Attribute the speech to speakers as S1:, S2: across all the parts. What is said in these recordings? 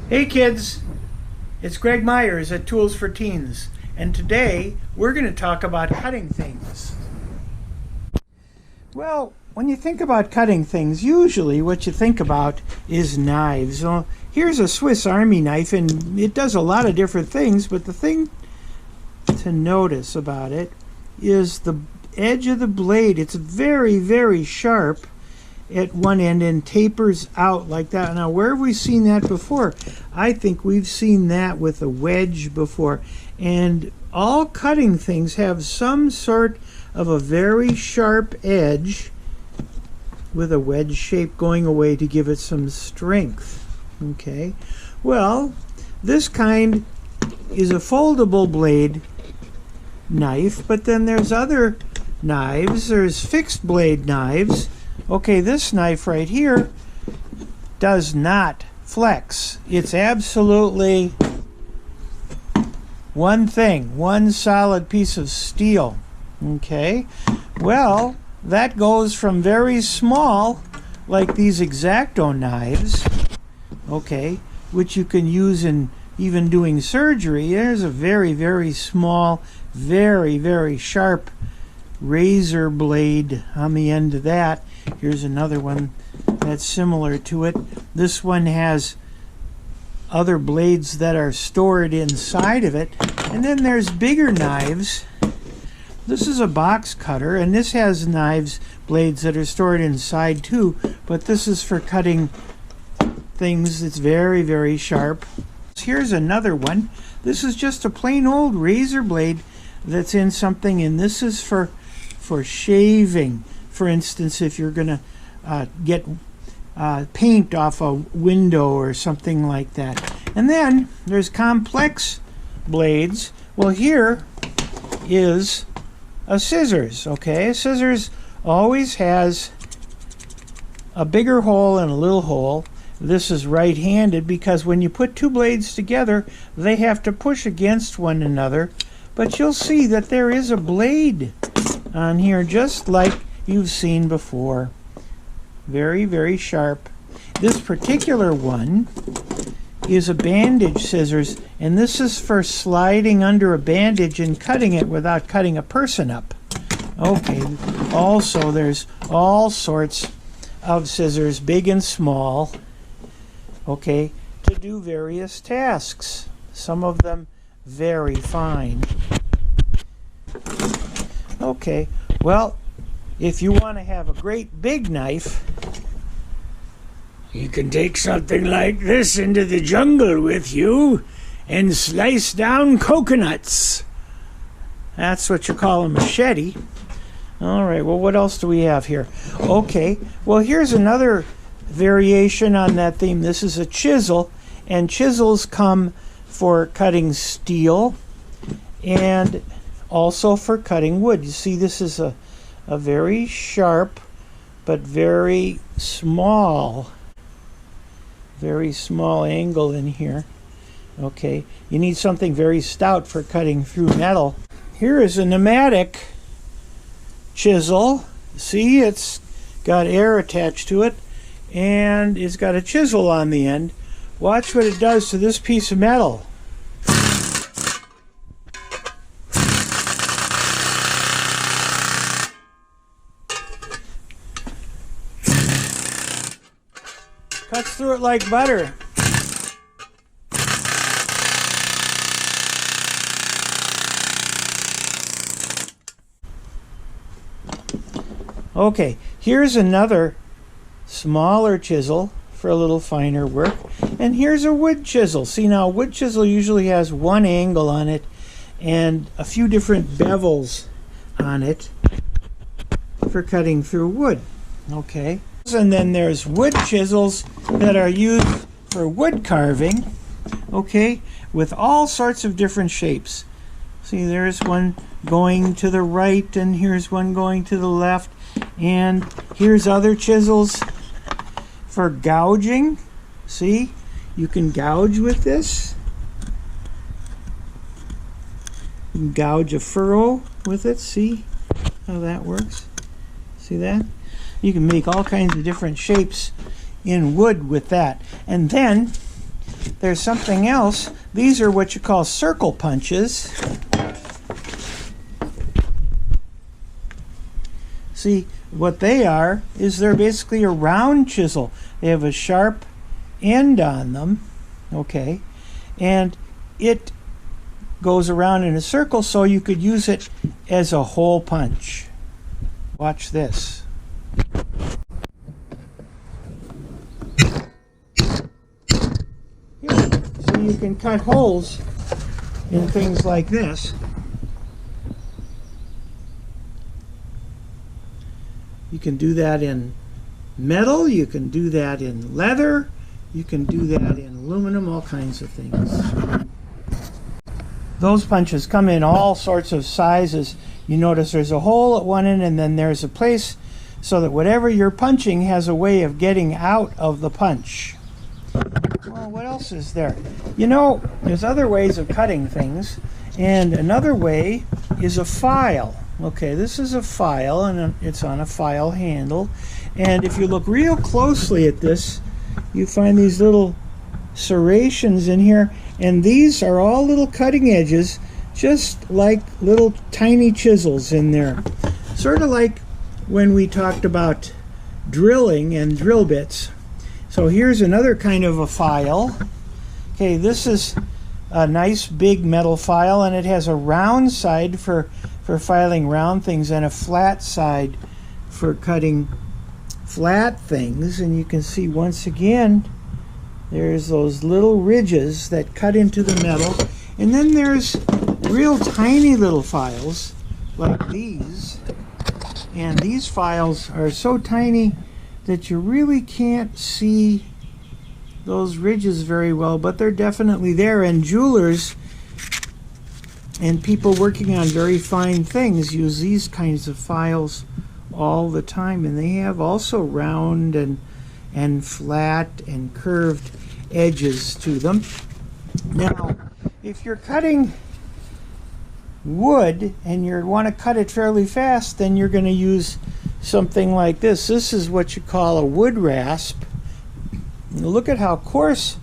S1: Hey kids, it's Greg Myers at Tools for Teens, and today we're going to talk about cutting things. Well, when you think about cutting things, usually what you think about is knives. Well, here's a Swiss Army knife, and it does a lot of different things, but the thing to notice about it is the edge of the blade. It's very, very sharp at one end and tapers out like that. Now, where have we seen that before? I think we've seen that with a wedge before. And all cutting things have some sort of a very sharp edge with a wedge shape going away to give it some strength. Okay, well, this kind is a foldable blade knife, but then there's other knives. There's fixed blade knives. Okay, this knife right here does not flex. It's absolutely one thing, one solid piece of steel. Okay, well, that goes from very small, like these X-Acto knives, okay, which you can use in even doing surgery. There's a very, very small, very, very sharp razor blade on the end of that. Here's another one that's similar to it. This one has other blades that are stored inside of it. And then there's bigger knives. This is a box cutter, and this has blades that are stored inside too, but this is for cutting things that's very, very sharp. Here's another one. This is just a plain old razor blade that's in something, and this is for shaving. For instance, if you're going to get paint off a window or something like that. And then there's complex blades. Well, here is a scissors. Okay, a scissors always has a bigger hole and a little hole. This is right-handed because when you put two blades together, they have to push against one another. But you'll see that there is a blade on here, just like you've seen before. Very, very sharp. This particular one is a bandage scissors, and this is for sliding under a bandage and cutting it without cutting a person up. Okay, also there's all sorts of scissors, big and small, okay, to do various tasks. Some of them very fine. Okay, well, if you want to have a great big knife, you can take something like this into the jungle with you and slice down coconuts. That's what you call a machete. All right, well, what else do we have here? Okay, well, here's another variation on that theme. This is a chisel, and chisels come for cutting steel and also for cutting wood. You see, this is a very sharp but very small angle in here. Okay, you need something very stout for cutting through metal. Here is a pneumatic chisel. See, it's got air attached to it, and it's got a chisel on the end. Watch what it does to this piece of metal. Cuts through it like butter. Okay, here's another smaller chisel for a little finer work. And here's a wood chisel. See, now a wood chisel usually has one angle on it and a few different bevels on it for cutting through wood. Okay. And then there's wood chisels that are used for wood carving, okay, with all sorts of different shapes. See, there's one going to the right, and here's one going to the left, and here's other chisels for gouging. See, you can gouge with this. You can gouge a furrow with it. See how that works? See that? You can make all kinds of different shapes in wood with that. And then there's something else. These are what you call circle punches. See, what they are is they're basically a round chisel. They have a sharp end on them, okay, and it goes around in a circle, so you could use it as a hole punch. Watch this. Here, so you can cut holes in things like this. You can do that in metal, you can do that in leather, you can do that in aluminum, all kinds of things. Those punches come in all sorts of sizes. You notice there's a hole at one end, and then there's a place so that whatever you're punching has a way of getting out of the punch. Well, what else is there? You know, there's other ways of cutting things, and another way is a file. Okay, this is a file, and it's on a file handle. And if you look real closely at this, you find these little serrations in here, and these are all little cutting edges, just like little tiny chisels in there. Sort of like when we talked about drilling and drill bits. So here's another kind of a file. Okay, this is a nice big metal file, and it has a round side for filing round things and a flat side for cutting flat things. And you can see once again there's those little ridges that cut into the metal, and then there's real tiny little files like these, and these files are so tiny that you really can't see those ridges very well, but they're definitely there. And jewelers and people working on very fine things use these kinds of files all the time, and they have also round and flat and curved edges to them. Now, if you're cutting wood and you want to cut it fairly fast, then you're going to use something like this. This is what you call a wood rasp. Look at how coarse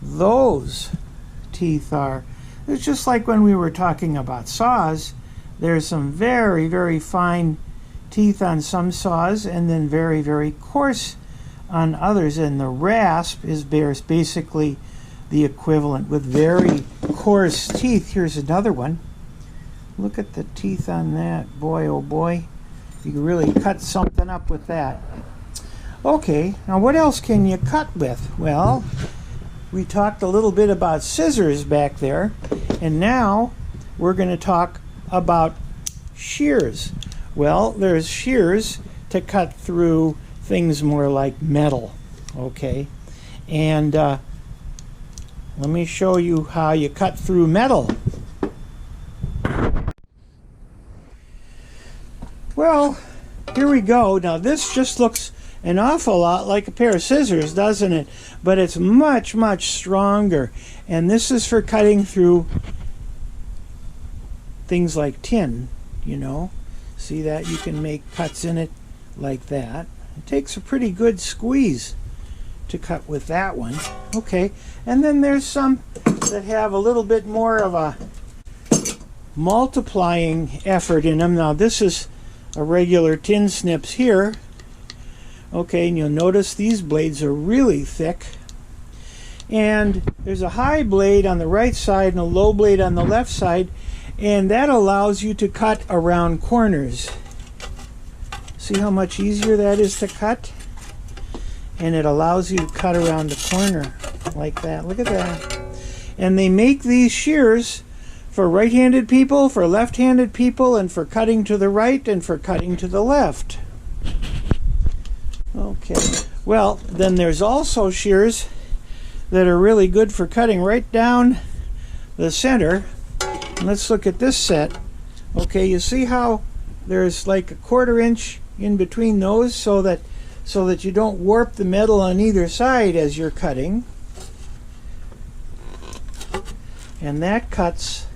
S1: those teeth are. It's just like when we were talking about saws. There's some very, very fine teeth on some saws, and then very, very coarse on others. And the rasp is basically the equivalent with very coarse teeth. Here's another one. Look at the teeth on that. Boy, oh boy. You can really cut something up with that. Okay, now what else can you cut with? Well, we talked a little bit about scissors back there, and now we're going to talk about shears. Well, there's shears to cut through things more like metal, okay? And let me show you how you cut through metal. Well, here we go. Now this just looks an awful lot like a pair of scissors, doesn't it? But it's much, much stronger. And this is for cutting through things like tin, you know. See that? You can make cuts in it like that. It takes a pretty good squeeze to cut with that one. Okay, and then there's some that have a little bit more of a multiplying effort in them. Now this is a regular tin snips here. Okay, and you'll notice these blades are really thick. And there's a high blade on the right side and a low blade on the left side, and that allows you to cut around corners. See how much easier that is to cut? And it allows you to cut around the corner like that. Look at that. And they make these shears for right-handed people, for left-handed people, and for cutting to the right and for cutting to the left. Okay, well, then there's also shears that are really good for cutting right down the center. And let's look at this set. Okay, you see how there's like a 1/4 inch in between those so that you don't warp the metal on either side as you're cutting. And that cuts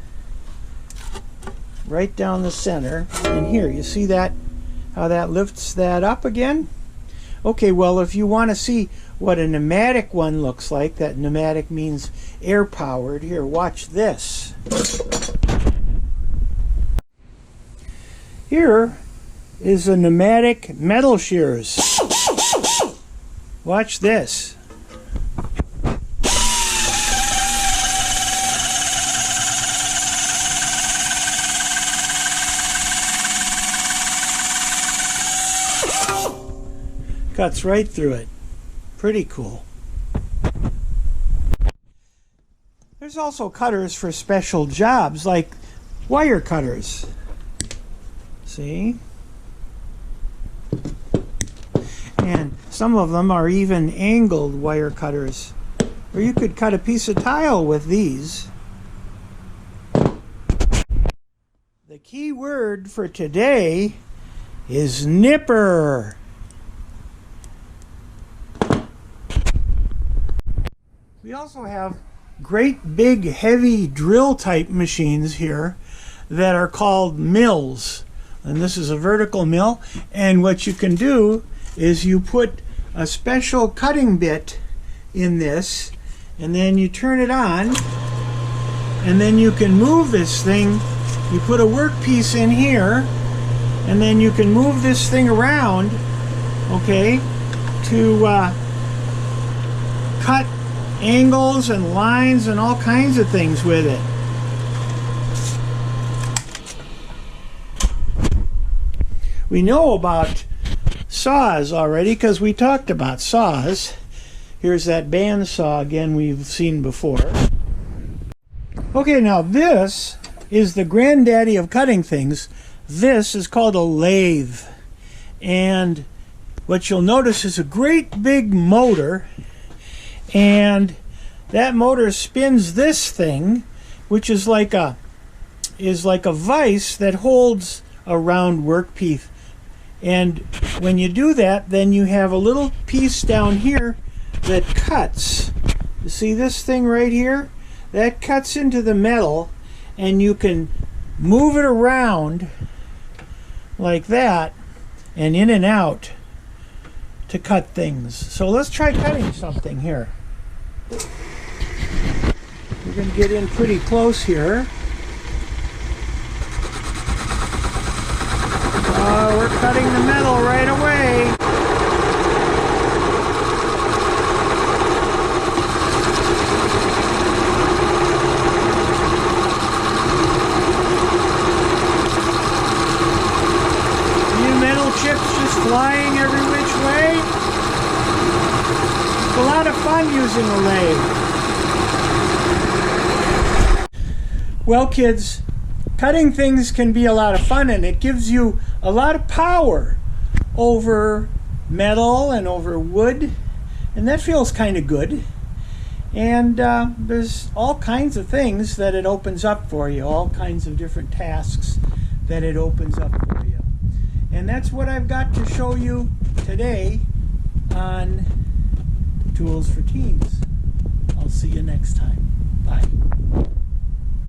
S1: right down the center. And here, you see that, how that lifts that up again? Okay, well, if you want to see what a pneumatic one looks like. That pneumatic means air powered. Here, watch this. Here is a pneumatic metal shears. Watch this. Cuts right through it. Pretty cool. There's also cutters for special jobs, like wire cutters. See? And some of them are even angled wire cutters. Or you could cut a piece of tile with these. The key word for today is nipper. We also have great big heavy drill type machines here that are called mills. And this is a vertical mill, and what you can do is you put a special cutting bit in this, and then you turn it on, and then you can move this thing. You put a workpiece in here, and then you can move this thing around, okay, to cut angles and lines and all kinds of things with it. We know about saws already because we talked about saws. Here's that bandsaw again we've seen before. Okay, now this is the granddaddy of cutting things. This is called a lathe. And what you'll notice is a great big motor, and that motor spins this thing, which is like a vise that holds a round workpiece. And when you do that, then you have a little piece down here that cuts. You see this thing right here? That cuts into the metal, and you can move it around like that and in and out to cut things. So let's try cutting something here. We're going to get in pretty close here. We're cutting the metal right away. New metal chips just flying every which way. It's a lot of fun using a lathe. Well, kids, cutting things can be a lot of fun, and it gives you a lot of power over metal and over wood, and that feels kind of good. And there's all kinds of things that it opens up for you, all kinds of different tasks that it opens up for you. And that's what I've got to show you today on Tools for Teens. I'll see you next time. Bye.